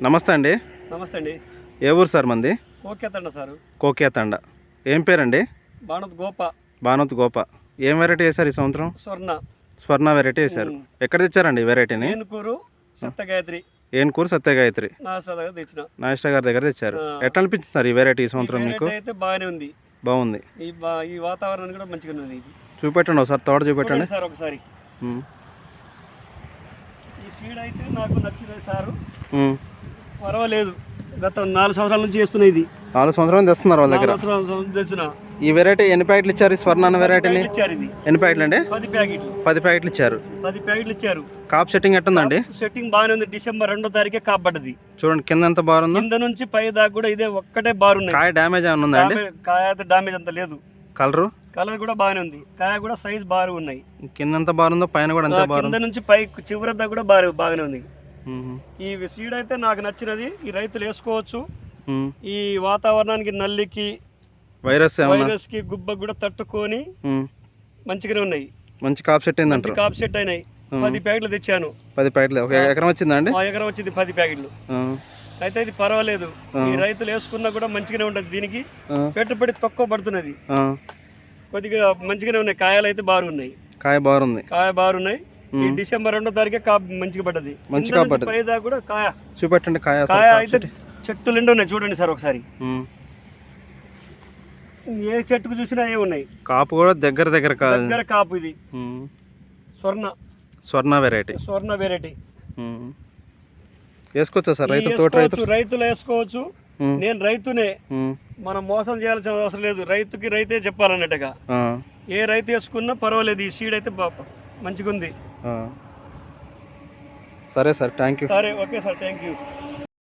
నమస్తే అండి. నమస్తే అండి. ఏ ఊరు సార్ మంది? కోకేతండ సారు. కోకేతండ. ఏం పేరండి? బాణత్ గోప. బానత్ గోప. ఏం వెరైటీ వేశారు ఈ సంవత్సరం? స్వర్ణ. స్వర్ణ వెరైటీ వేశారు. ఎక్కడ తెచ్చారండి ఈ వెరైటీని? ఏనుకూరు సత్యగాయత్రి. ఏనుకూరు సత్యగాయత్రి నాగేశ్వర గారి దగ్గర తెచ్చారు. ఎట్లా అనిపించింది సార్ ఈ వెరైటీ ఈ సంవత్సరం మీకు? అయితే బాగానే ఉంది. బాగుంది. ఈ వాతావరణం కూడా మంచిగా ఉంది. ఇది చూపెట్టండి ఒకసారి, తోట చూపెట్టండి సార్ ఒకసారి. ఈ సీడ్ అయితే నాకు నచ్చింది సారు. పర్వాలేదు. గత 4 సంవత్సరాల నుంచి చేస్తున్నాయి. ఇది 4 సంవత్సరాలు తెస్తున్నారు వాళ్ళ దగ్గర. ఈ వెరైటీ ఎన్ని ప్యాకెట్లు ఇచ్చారు? ఈ స్వర్ణ అన్న వెరైటీని ఎన్ని ప్యాకెట్లు అండి? 10 ప్యాకెట్లు ఇచ్చారు. 10 ప్యాకెట్లు ఇచ్చారు. Cap setting ఎట్టుందండి? సెట్టింగ్ బాగానే ఉంది. డిసెంబర్ 2వ తారీఖే కాప్ పడ్డది. చూడండి కింద ఎంత బారుందో. కింద నుంచి పై దాకా కూడా ఇదే ఒక్కటే బారున్నాయి. కాయ డ్యామేజ్ ఏమైనా ఉందా అండి? కాయ అయితే డ్యామేజ్ అంత లేదు. కలర్ కూడా బాగానే ఉంది. కాయ కూడా సైజ్ బాగా ఉన్నాయి. కింద ఎంత బారుందో పైన కూడా అంత బారు. కింద నుంచి పై చివరి దాకా కూడా బాగానే ఉంది. ఈ సీడ్ అయితే నాకు నచ్చినది. ఈ రైతులు వేసుకోవచ్చు. ఈ వాతావరణానికి, నల్లికి, వైరస్ కి, గుబ్బకు కూడా తట్టుకొని మంచిగానే ఉన్నాయి. మంచి కాప్ సెట్ అయింది. కాప్ సెట్ అయినాయి. 10 ప్యాకెట్లు తెచ్చాను. 10 ప్యాకెట్లు. ఒక ఎకరం వచ్చిందండి? ఎకరం వచ్చింది 10 ప్యాకెట్లు. అయితే ఇది పర్వాలేదు. ఈ రైతులు వేసుకున్నా కూడా మంచిగానే ఉంటది. దీనికి పెట్టుబడి తక్కువ పడుతున్నది. కొద్దిగా మంచిగానే ఉన్నాయి. కాయలు అయితే బాగున్నాయి. కాయ బాగున్నాయి. ఈ డిసెంబర్ 2వ తారీఖే మంచిగా పడ్డది. మంచి కాయ పడ్డది. పైదా కూడా కాయ చూపెట్టండి. కాయ అయితే చెట్టు నిండు ఉన్నాయి. చూడండి సార్ ఒకసారి. ఏ చెట్టుకు చూసినా ఏ ఉన్నాయి. కాపు కూడా దగ్గర కాపు. ఇది స్వర్ణ వెరైటీ. వేసుకోవచ్చా సార్? రైతులు వేసుకోవచ్చు. నేను రైతునే. మనం మోసం చేయాల్సిన అవసరం లేదు. రైతుకి రైతే చెప్పాలన్నట్టుగా. ఏ రైతు వేసుకున్నా పర్వాలేదు. ఈ సీడ్ అయితే మంచిగా ఉంది. సరే సార్, థ్యాంక్ యూ. సరే, ఓకే సార్, థ్యాంక్ యూ.